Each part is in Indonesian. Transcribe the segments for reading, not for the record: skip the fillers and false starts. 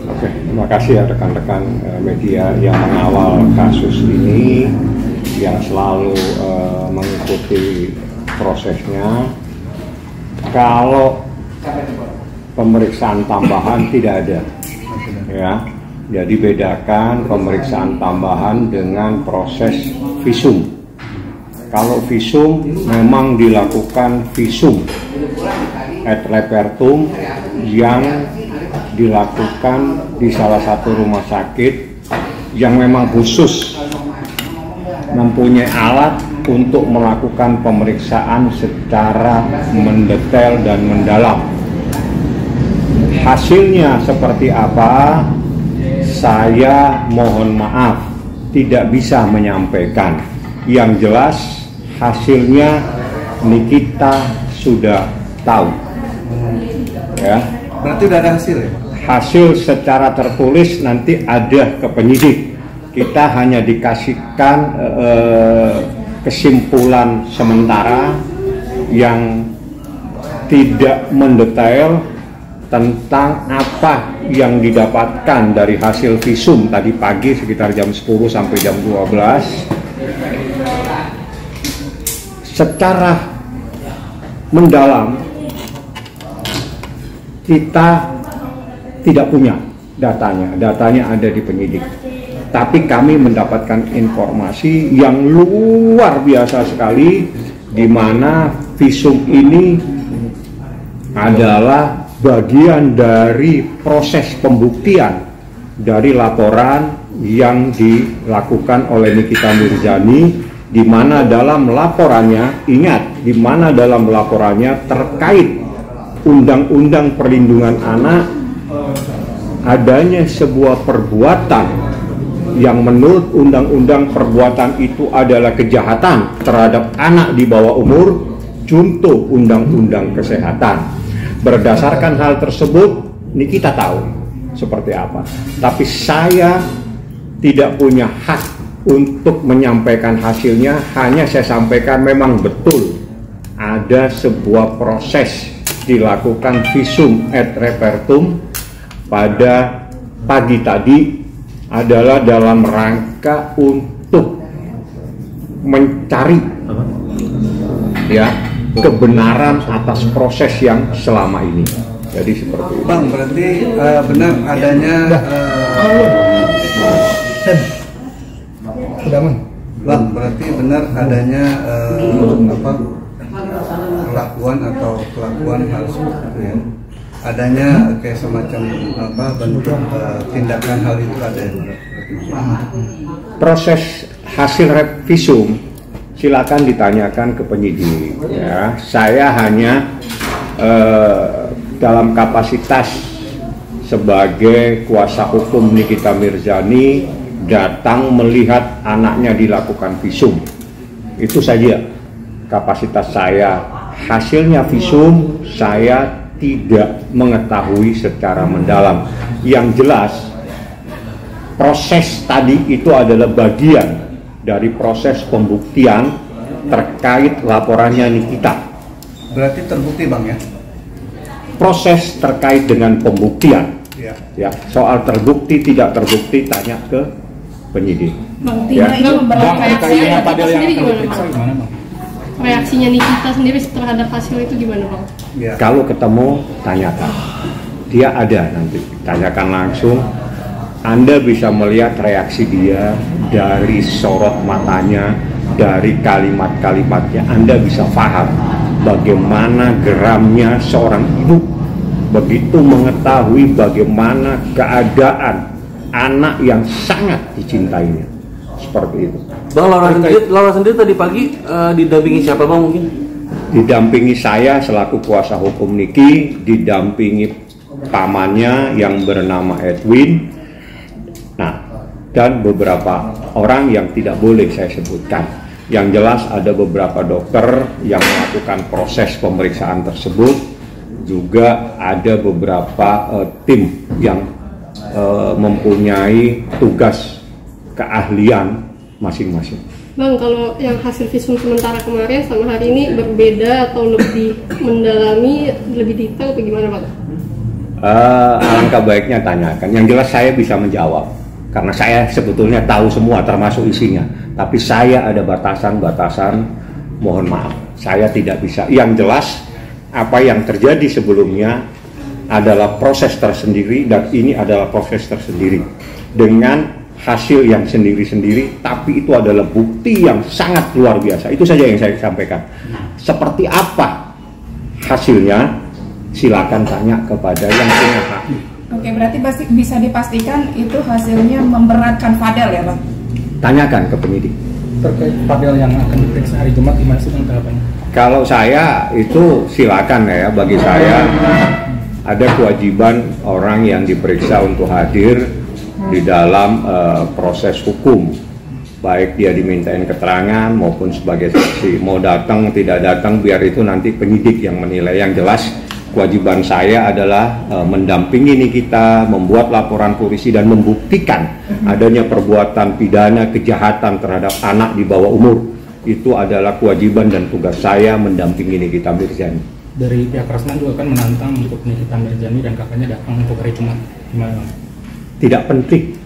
Oke, terima kasih ya rekan-rekan media yang mengawal kasus ini, yang selalu mengikuti prosesnya. Kalau pemeriksaan tambahan tidak ada, ya. Jadi bedakan pemeriksaan tambahan dengan proses visum. Kalau visum memang dilakukan visum et repertum yang dilakukan di salah satu rumah sakit yang memang khusus mempunyai alat untuk melakukan pemeriksaan secara mendetail dan mendalam. Hasilnya seperti apa? Saya mohon maaf tidak bisa menyampaikan. Yang jelas hasilnya Nikita sudah tahu. Ya. Berarti udah ada hasil ya? Hasil secara tertulis nanti ada ke penyidik. Kita hanya dikasihkan kesimpulan sementara yang tidak mendetail tentang apa yang didapatkan dari hasil visum tadi pagi sekitar jam 10 sampai jam 12. Secara mendalam kita tidak punya datanya ada di penyidik. Tapi kami mendapatkan informasi yang luar biasa sekali, di mana visum ini adalah bagian dari proses pembuktian dari laporan yang dilakukan oleh Nikita Mirzani, di mana dalam laporannya, ingat, di mana dalam laporannya terkait Undang-Undang Perlindungan Anak, adanya sebuah perbuatan yang menurut undang-undang perbuatan itu adalah kejahatan terhadap anak di bawah umur, junto Undang-Undang Kesehatan. Berdasarkan hal tersebut, Nikita tahu seperti apa. Tapi saya tidak punya hak untuk menyampaikan hasilnya, hanya saya sampaikan memang betul ada sebuah proses dilakukan visum et repertum pada pagi tadi adalah dalam rangka untuk mencari ya kebenaran atas proses yang selama ini. Jadi seperti itu. Bang, berarti benar adanya Bang, berarti benar adanya perlakuan atau kelakuan hal seperti itu ya. Adanya kayak semacam bentuk tindakan hal itu ada. Proses hasil visum silakan ditanyakan ke penyidik ya. Saya hanya dalam kapasitas sebagai kuasa hukum Nikita Mirzani datang melihat anaknya dilakukan visum. Itu saja kapasitas saya. Hasilnya visum saya tidak mengetahui secara mendalam. Yang jelas proses tadi itu adalah bagian dari proses pembuktian terkait laporannya Nikita. Berarti terbukti Bang ya? Proses terkait dengan pembuktian ya, soal terbukti tidak terbukti tanya ke penyidik. Bang, Tina ini membawa reaksinya sendiri gimana Bang? Reaksinya Nikita sendiri terhadap hasil itu gimana Bang? Ya. Kalau ketemu tanyakan, dia ada nanti tanyakan langsung. Anda bisa melihat reaksi dia dari sorot matanya, dari kalimat-kalimatnya. Anda bisa paham bagaimana geramnya seorang ibu begitu mengetahui bagaimana keadaan anak yang sangat dicintainya. Seperti itu. Bang, Laura sendiri tadi pagi didampingi siapa Bang mungkin? Didampingi saya selaku kuasa hukum Niki, didampingi pamannya yang bernama Edwin, nah, dan beberapa orang yang tidak boleh saya sebutkan. Yang jelas ada beberapa dokter yang melakukan proses pemeriksaan tersebut, juga ada beberapa tim yang mempunyai tugas keahlian masing-masing. Bang, kalau yang hasil visum sementara kemarin sama hari ini berbeda atau lebih mendalami, lebih detail atau gimana Bang? Alangkah baiknya tanyakan. Yang jelas saya bisa menjawab karena saya sebetulnya tahu semua termasuk isinya. Tapi saya ada batasan-batasan, mohon maaf. Saya tidak bisa. Yang jelas apa yang terjadi sebelumnya adalah proses tersendiri dan ini adalah proses tersendiri dengan hasil yang sendiri-sendiri, tapi itu adalah bukti yang sangat luar biasa. Itu saja yang saya sampaikan. Seperti apa hasilnya? Silakan tanya kepada yang punya hak. Oke, berarti bisa dipastikan itu hasilnya memberatkan Fadel ya, Bang? Tanyakan ke penyidik. Terkait Fadel yang akan diperiksa hari Jumat, gimana sih tanggapannya? Kalau saya itu silakan ya, bagi saya ada kewajiban orang yang diperiksa untuk hadir di dalam proses hukum, baik dia dimintain keterangan maupun sebagai saksi. Mau datang tidak datang biar itu nanti penyidik yang menilai. Yang jelas kewajiban saya adalah mendampingi Nikita, membuat laporan polisi dan membuktikan adanya perbuatan pidana kejahatan terhadap anak di bawah umur. Itu adalah kewajiban dan tugas saya mendampingi Nikita Mirzani. Dari pihak Rasman juga kan menantang untuk Nikita Mirzani dan kakaknya datang untuk hari Jumat. Gimana? Tidak penting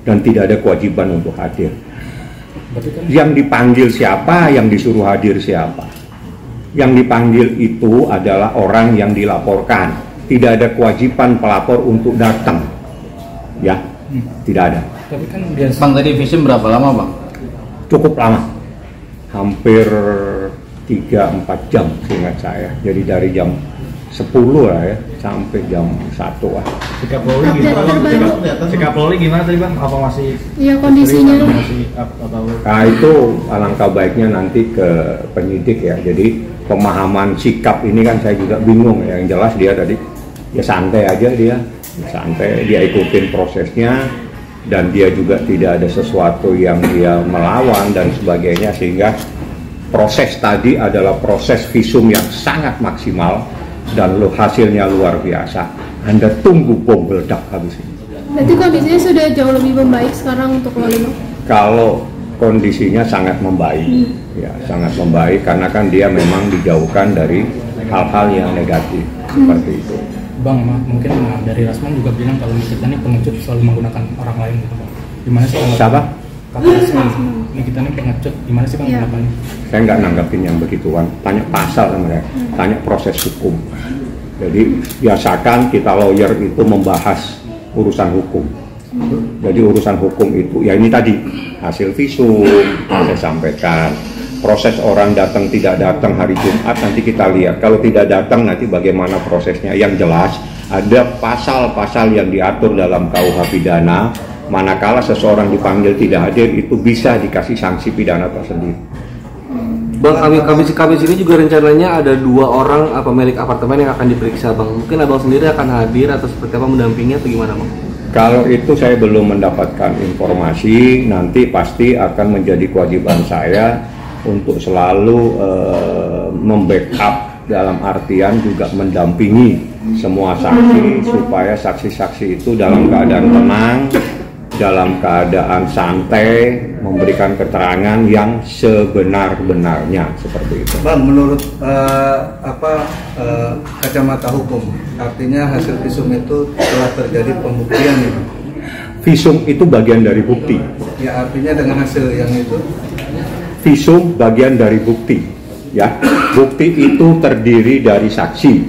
dan tidak ada kewajiban untuk hadir. Kan yang dipanggil siapa, yang disuruh hadir siapa. Yang dipanggil itu adalah orang yang dilaporkan. Tidak ada kewajiban pelapor untuk datang. Ya, tidak ada. Tapi kan biasa. Bang, tadi visum berapa lama, Bang? Cukup lama. Hampir 3-4 jam seingat saya. Jadi dari jam 10 lah ya sampai jam 1 lah. Sikap Polri gimana tadi Bang? Apa masih kondisinya atau itu alangkah baiknya nanti ke penyidik ya. Jadi pemahaman sikap ini kan saya juga bingung ya. Yang jelas dia tadi ya santai aja, dia santai, dia ikutin prosesnya dan dia juga tidak ada sesuatu yang dia melawan dan sebagainya, sehingga proses tadi adalah proses visum yang sangat maksimal dan hasilnya luar biasa. Anda tunggu bom meledak habis ini. Berarti kondisinya sudah jauh lebih membaik sekarang untuk Loli? Kalau kondisinya sangat membaik, ya sangat membaik karena kan dia memang dijauhkan dari hal-hal yang negatif seperti itu. Bang, mungkin dari Rasman juga bilang kalau Nikita ini pengecut selalu menggunakan orang lain gitu Bang. Gimana sih? Siapa? Kata Rasman, Nikita ini pengecut. Gimana sih Bang tanggapannya? Saya nggak nanggapin yang begituan. Tanya pasal sama saya, tanya proses hukum. Jadi biasakan kita lawyer itu membahas urusan hukum. Jadi urusan hukum itu ya ini tadi hasil visum saya sampaikan. Proses orang datang tidak datang hari Jumat nanti kita lihat. Kalau tidak datang nanti bagaimana prosesnya. Yang jelas ada pasal-pasal yang diatur dalam KUH pidana. Manakala seseorang dipanggil tidak hadir itu bisa dikasih sanksi pidana tersendiri. Bang, kami sini juga rencananya ada 2 orang pemilik apartemen yang akan diperiksa Bang. Mungkin Abang sendiri akan hadir atau seperti apa mendampingi atau gimana Bang? Kalau itu saya belum mendapatkan informasi. Nanti pasti akan menjadi kewajiban saya untuk selalu membackup dalam artian juga mendampingi semua saksi supaya saksi-saksi itu dalam keadaan tenang, dalam keadaan santai, memberikan keterangan yang sebenar-benarnya seperti itu. Bang, menurut kacamata hukum, artinya hasil visum itu telah terjadi pembuktian ya? Visum itu bagian dari bukti. Ya, artinya dengan hasil yang itu Visum bagian dari bukti, ya. Bukti itu terdiri dari saksi,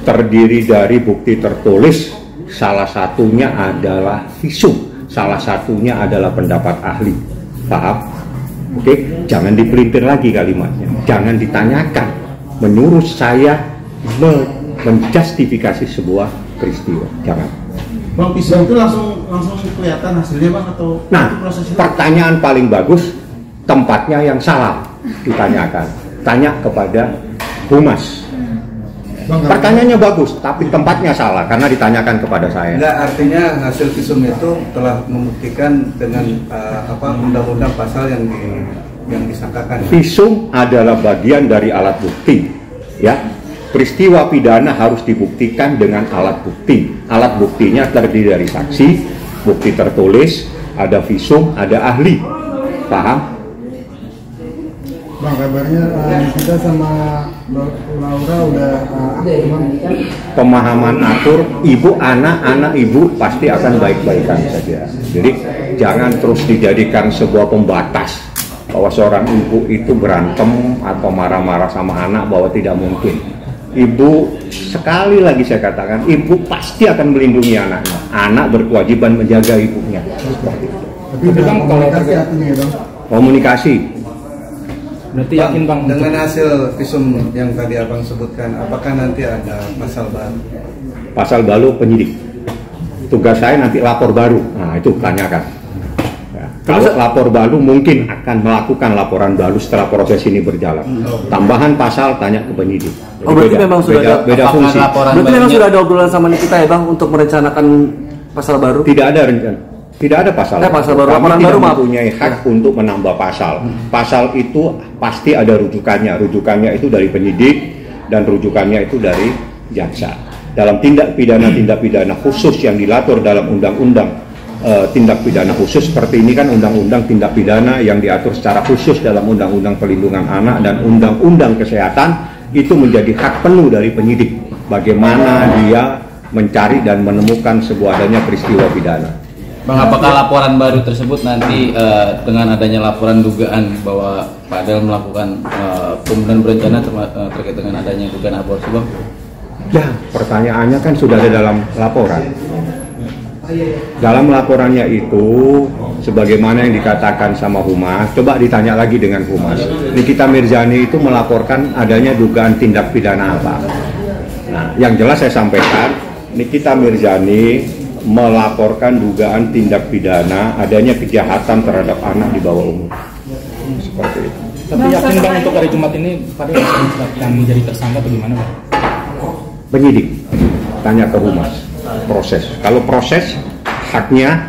terdiri dari bukti tertulis. Salah satunya adalah visum, salah satunya adalah pendapat ahli. Paham? Oke, jangan dipelintir lagi kalimatnya. Jangan ditanyakan. Menurut saya menjustifikasi sebuah peristiwa. Jangan. Bang, visum itu langsung kelihatan hasilnya Bang atau nah, pertanyaan paling bagus. Tempatnya yang salah ditanyakan. Tanya kepada humas. Pertanyaannya bagus, tapi tempatnya salah karena ditanyakan kepada saya. Enggak, artinya hasil visum itu telah membuktikan dengan undang-undang pasal yang disangkakan. Visum adalah bagian dari alat bukti, ya. Peristiwa pidana harus dibuktikan dengan alat bukti. Alat buktinya terdiri dari saksi, bukti tertulis, ada visum, ada ahli. Paham? Bang, kabarnya kita sama Laura udah pemahaman akur ibu anak ibu pasti akan baik-baikan saja. Jadi jangan terus dijadikan sebuah pembatas bahwa seorang ibu itu berantem atau marah-marah sama anak, bahwa tidak mungkin. Ibu, sekali lagi saya katakan, ibu pasti akan melindungi anaknya. Anak berkewajiban menjaga ibunya. Seperti itu. Tapi Bang, kalau komunikasi. Berarti yakin Bang dengan hasil visum yang tadi Abang sebutkan, apakah nanti ada pasal baru? Pasal baru penyidik. Tugas saya nanti lapor baru. Nah, itu tanyakan. Ya, kalau lapor baru mungkin akan melakukan laporan baru setelah proses ini berjalan. Tambahan pasal tanya ke penyidik. Jadi berarti memang sudah beda fungsi. Berarti memang sudah ada obrolan sama Nikita ya Bang untuk merencanakan pasal baru? Tidak ada rencana. Tidak ada pasal. Pasal baru. Kami Laporan tidak baru mempunyai hak untuk menambah pasal. Pasal itu pasti ada rujukannya. Rujukannya itu dari penyidik dan rujukannya itu dari jaksa. Dalam tindak pidana khusus yang diatur dalam undang-undang tindak pidana khusus seperti ini kan, undang-undang tindak pidana yang diatur secara khusus dalam undang-undang perlindungan anak dan undang-undang kesehatan, itu menjadi hak penuh dari penyidik bagaimana dia mencari dan menemukan sebuah adanya peristiwa pidana. Bang, apakah laporan baru tersebut nanti dengan adanya laporan dugaan bahwa Pak Del melakukan pembunuhan berencana terkait dengan adanya dugaan aborsi, Bang? Ya, pertanyaannya kan sudah ada dalam laporan. Dalam laporannya itu, sebagaimana yang dikatakan sama Humas, coba ditanya lagi dengan Humas. Nikita Mirzani itu melaporkan adanya dugaan tindak pidana apa? Nah, yang jelas saya sampaikan, Nikita Mirzani melaporkan dugaan tindak pidana adanya kejahatan terhadap anak di bawah umur. Seperti itu. Tapi yakin Bang untuk hari Jumat ini Fadel akan menjadi tersangka atau gimana Bang? Penyidik, tanya ke Humas. Proses. Kalau proses, haknya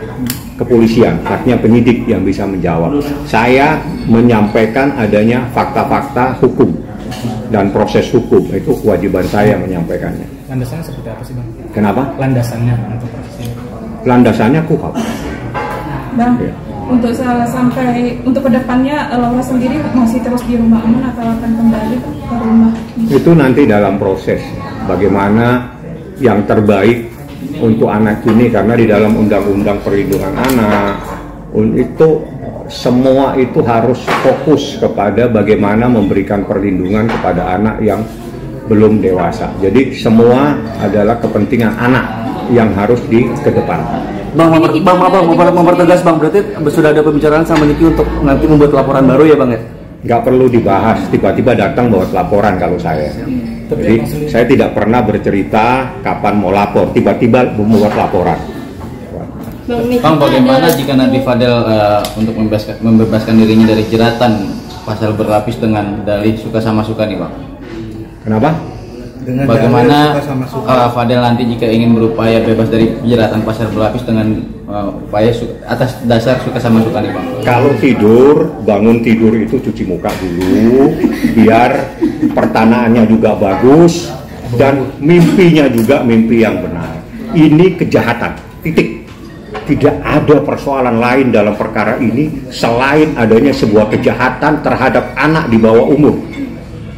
kepolisian, haknya penyidik yang bisa menjawab. Saya menyampaikan adanya fakta-fakta hukum dan proses hukum, itu kewajiban saya menyampaikannya. Landasannya seperti apa sih Bang? Kenapa? Landasannya untuk proses ini. Landasannya KUHP. Bang, Ya. untuk sampai untuk kedepannya Laura sendiri masih terus di rumah aman atau akan kembali ke rumah? Itu nanti dalam proses bagaimana yang terbaik untuk anak ini, karena di dalam undang-undang perlindungan anak itu semua itu harus fokus kepada bagaimana memberikan perlindungan kepada anak yang belum dewasa. Jadi semua adalah kepentingan anak yang harus dikedepankan. Bang, mempertegas Bang, berarti sudah ada pembicaraan sama Niki untuk nanti membuat laporan baru ya Bang ya? Nggak perlu dibahas, tiba-tiba datang bawa laporan kalau saya. Jadi saya tidak pernah bercerita kapan mau lapor, tiba-tiba membuat laporan. Bang, bagaimana jika nanti Fadel untuk membebaskan dirinya dari jeratan pasal berlapis dengan dalih suka sama suka nih Bang? Kenapa? Dengan Bagaimana suka sama suka. Fadel nanti jika ingin berupaya bebas dari jeratan pasal berlapis dengan upaya atas dasar suka sama suka nih Bang? Kalau tidur, bangun tidur itu cuci muka dulu, biar pertanaannya juga bagus dan mimpinya juga mimpi yang benar. Ini kejahatan, titik. Tidak ada persoalan lain dalam perkara ini selain adanya sebuah kejahatan terhadap anak di bawah umur.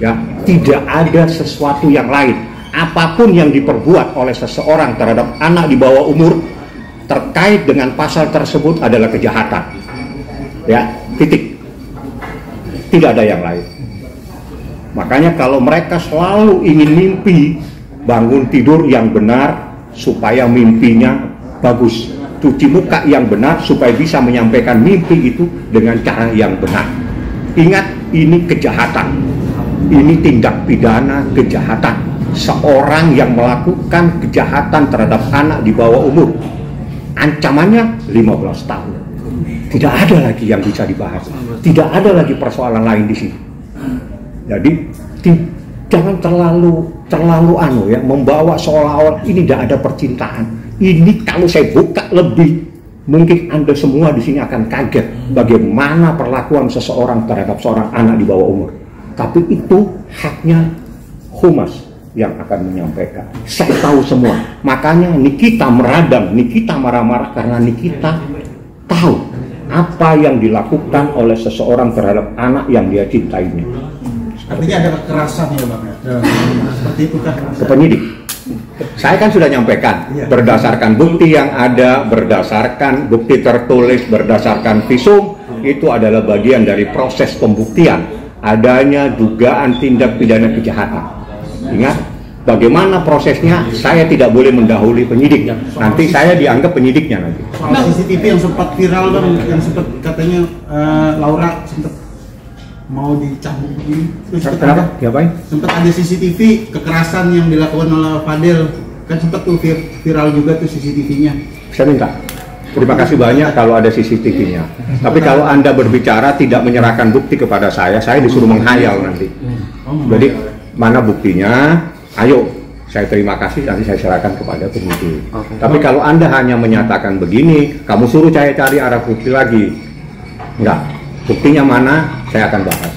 Ya, tidak ada sesuatu yang lain. Apapun yang diperbuat oleh seseorang terhadap anak di bawah umur terkait dengan pasal tersebut adalah kejahatan. Ya, titik. Tidak ada yang lain. Makanya kalau mereka selalu ingin mimpi, bangun tidur yang benar supaya mimpinya bagus, cuci muka yang benar supaya bisa menyampaikan mimpi itu dengan cara yang benar. Ingat, ini kejahatan. Ini tindak pidana kejahatan. Seorang yang melakukan kejahatan terhadap anak di bawah umur, ancamannya 15 tahun. Tidak ada lagi yang bisa dibahas. Tidak ada lagi persoalan lain di sini. Jadi jangan terlalu membawa seolah-olah ini tidak ada percintaan. Ini kalau saya buka lebih, mungkin Anda semua di sini akan kaget bagaimana perlakuan seseorang terhadap seorang anak di bawah umur. Tapi itu haknya Humas yang akan menyampaikan. Saya tahu semua. Makanya Nikita meradang, Nikita marah-marah karena Nikita tahu apa yang dilakukan oleh seseorang terhadap anak yang dia cintainya. Artinya ada kekerasan ya Bang ya? Seperti itu kan? Ke penyidik. Saya kan sudah nyampaikan, berdasarkan bukti yang ada, berdasarkan bukti tertulis, berdasarkan visum, itu adalah bagian dari proses pembuktian adanya dugaan tindak pidana kejahatan. Ingat, bagaimana prosesnya, saya tidak boleh mendahului penyidik. Nanti saya dianggap penyidiknya nanti. Soal CCTV yang sempat viral Bang, yang sempat katanya Laura sempat mau dicabut Kenapa? Diapain? Sempat ada CCTV kekerasan yang dilakukan oleh Fadil, kan sempat tuh viral juga tuh CCTV-nya. Saya minta terima kasih banyak kalau ada CCTV-nya. Tapi kalau Anda berbicara tidak menyerahkan bukti kepada saya disuruh menghayal nanti. Jadi mana buktinya? Ayo, saya terima kasih, nanti saya serahkan kepada penyidik. Tapi kalau Anda hanya menyatakan begini, kamu suruh saya cari arah bukti lagi. Enggak, buktinya mana, saya akan bahas.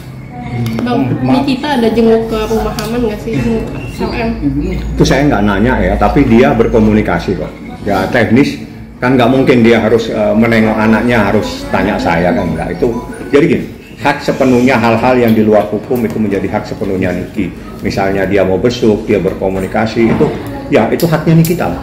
Bang, ini kita ada jenguk ke rumah aman nggak sih? LM? Itu saya nggak nanya ya, tapi dia berkomunikasi kok. Ya teknis, kan nggak mungkin dia harus menengok anaknya, harus tanya saya kan, enggak. Itu, jadi gini, hak sepenuhnya hal-hal yang di luar hukum itu menjadi hak sepenuhnya Niki. Misalnya dia mau besuk, dia berkomunikasi, itu ya itu haknya Nikita lah.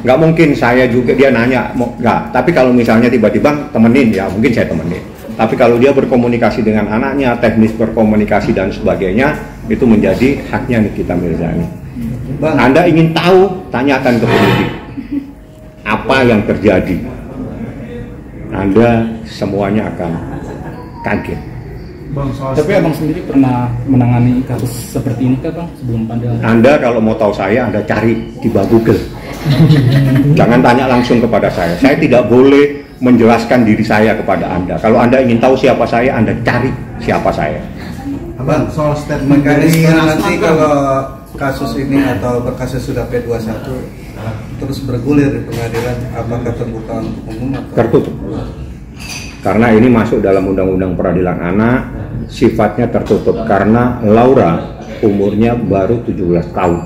Nggak mungkin saya juga, dia nanya, nggak. Tapi kalau misalnya tiba-tiba temenin, ya mungkin saya temenin. Tapi kalau dia berkomunikasi dengan anaknya, teknis berkomunikasi dan sebagainya, itu menjadi haknya Nikita Mirzani. Anda ingin tahu, tanyakan ke penyidik. Apa yang terjadi? Anda semuanya akan kaget. Bang, tapi abang sendiri pernah menangani kasus seperti ini kan Bang sebelum Fadil? Anda kalau mau tahu saya, Anda cari di Google. Jangan tanya langsung kepada saya. Saya tidak boleh menjelaskan diri saya kepada Anda. Kalau Anda ingin tahu siapa saya, Anda cari siapa saya. Abang, soal statement dari nanti kalau kasus ini atau berkasus sudah P21 terus bergulir di pengadilan, apakah terbuka untuk umum atau tertutup? Karena ini masuk dalam Undang-Undang Peradilan Anak, sifatnya tertutup karena Laura umurnya baru 17 tahun.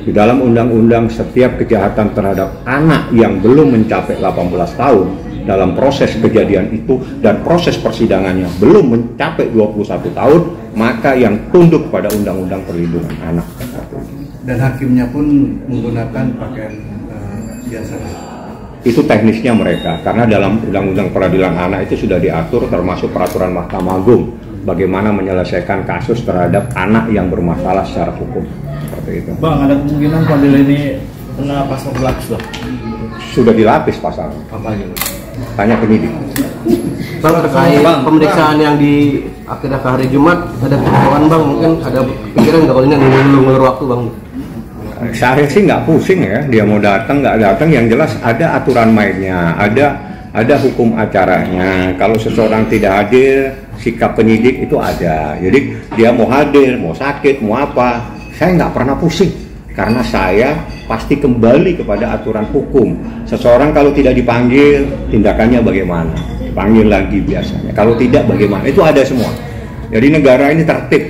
Di dalam undang-undang setiap kejahatan terhadap anak yang belum mencapai 18 tahun dalam proses kejadian itu dan proses persidangannya belum mencapai 21 tahun, maka yang tunduk pada Undang-Undang Perlindungan Anak. Dan hakimnya pun menggunakan pakaian biasa. Itu teknisnya mereka, karena dalam Undang-Undang Peradilan Anak itu sudah diatur termasuk peraturan Mahkamah Agung bagaimana menyelesaikan kasus terhadap anak yang bermasalah secara hukum. Seperti itu. Bang, ada kemungkinan Fadil ini kena pasal berlapis Bang? Sudah dilapis pasal. Apa gitu? Tanya penyidik. Bang, terkait pemeriksaan yang di akhir hari Jumat ada keperluan Bang, mungkin ada pikiran nggak kalau ini ngelur waktu Bang? Saya sih nggak pusing ya, dia mau datang nggak datang, yang jelas ada aturan mainnya, ada hukum acaranya. Kalau seseorang tidak hadir, sikap penyidik itu ada. Jadi dia mau hadir, mau sakit, mau apa, saya nggak pernah pusing. Karena saya pasti kembali kepada aturan hukum. Seseorang kalau tidak dipanggil, tindakannya bagaimana? Dipanggil lagi biasanya. Kalau tidak bagaimana? Itu ada semua. Jadi negara ini tertib.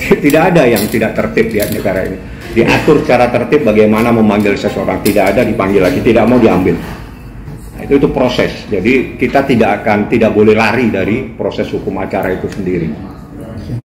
Tidak ada yang tidak tertib di negara ini. Diatur secara tertib bagaimana memanggil seseorang, tidak ada dipanggil lagi, tidak mau diambil. Nah, itu proses. Jadi kita tidak boleh lari dari proses hukum acara itu sendiri.